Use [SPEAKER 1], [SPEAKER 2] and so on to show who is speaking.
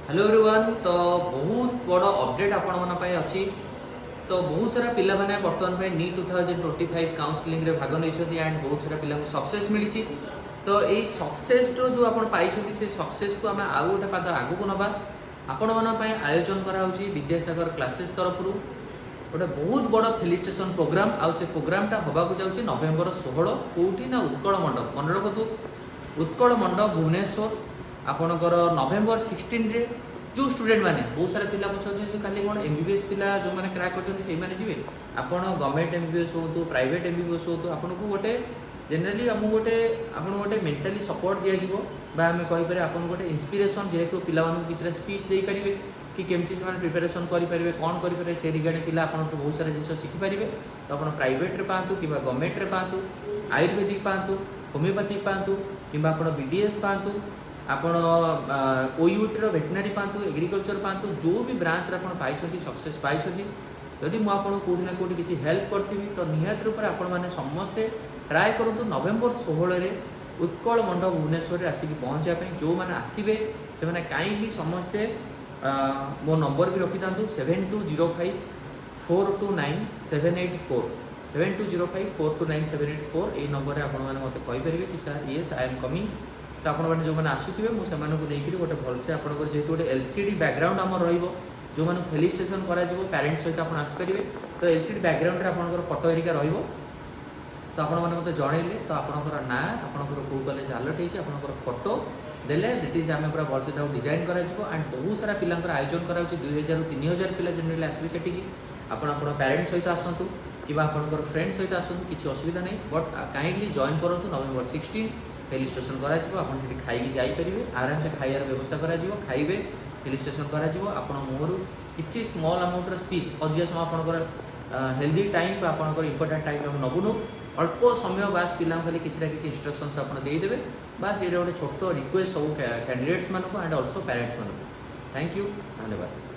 [SPEAKER 1] Hello everyone. तो बहुत बड़ अपडेट आपण अच्छी। तो बहुत सारा पिला माने वर्तमान पे नीट 2025 काउंसलिंग रे भाग नहीं एंड बहुत सारा पिला को सक्सेस मिली। तो यही सक्सेस जो आप पाई से सक्सेस को आम आउ गोटे पाद आगू को नवा आपण मानी आयोजन कराऊँगी विद्यासागर क्लासेस तरफ गोटे बहुत बड़ फेलिस्टेशन प्रोग्राम आउ से प्रोग्रामटा होबाक जाऊँगी नवेम्बर 16 कौटी ना उत्कल मंडप मन रखु उत्कल मंडप भुवनेश्वर आपणकर नवेम्बर 16 रे जो स्टूडेंट मैंने बहुत सारा पिला पचार खाली कौन एमबीबीएस पिला जो मैंने क्रैक कर जी आप गवर्नमेंट एमबीबीएस हो प्राइवेट एमबीबीएस हो आपको गोटे जेनराली आमको गोटे मेंटली सपोर्ट दिज्व आम कहीपर आप गोटे इंस्पिरेशन जेहेतु पिला किसी स्पीच दे पारे कि केमती से प्रिपेरेसन करेंगे कौन करेंगे से रिगार्डिंग पिला आप बहुत सारा जिन शिखिपारे। तो आप प्राइवेट पातु कि गवर्नमेंट पातु आयुर्वेदिक पातु होमियोपैथिक पातु कि बीडीएस पातु आपण ओयूटी वेटनरी पातु एग्रीकल्चर पातु जो भी ब्रांच आप सक्सेस पाई जदि मुझे कौटी ना कौटी किसी हेल्प करी तो निहत रूप से आपण मैंने समस्ते ट्राए करूँ नवेम्बर 16 उत्कल मंडप भुवनेश्वर आसिक पहुँचापी जो मैंने आसवे से मैंने कहीं समस्ते मो नंबर भी रखी था 7205 429 784 7205 429 784 यही नंबर में आपने मत कहींपर कि sir yes I am coming. तो आपने जो मैंने आसुवे मुझे नहीं गोटे भलसे आपंकर जेहतु गोटे एलसीडी बैकग्राउंड आम जो मैंने फेलिस्टेशन कर पेरेन्ट्स सहित आप आसपारे तो एलसीडी बैकग्राउंड आपंकर फोटो एरिका रो तो आपने मत जनइले तो आपंकर ना आपंकर कौ कलेज आलर्ट होकर फोटो देले दैट इज आम पूरा भलसे डिजाइन कर एंड बहुत सारा पिलांकर आयोजन कर 2000 ରୁ 3000 पिला जनरली आसवे से आप पेरेन्ट्स सहित आसतु कि आपंकर फ्रेंड सहित आसतु किसी असुविधा नहीं बट काइंडली जॉइन करूँ नवेम्बर 16 फेलिस्टेशन कर खाई जापर आराम से खाइबार व्यवस्था कर खाइबे फेलिस्टेशन कर मुहर किसी स्मॉल अमाउंट स्पीच अधिक समय आपंकर हेल्दी टाइम आपंकर इंपोर्टाट टाइम हम नबुनु अल्प समय बास पिला खाली किसी ना किसी इंस्ट्रक्शंस आप देदेवे बास ये गोटे छोट रिक्वेस्ट सब कैंडिडेट्स मानक एंड ऑल्सो पेरेंट्स मानक। थैंक यू, धन्यवाद।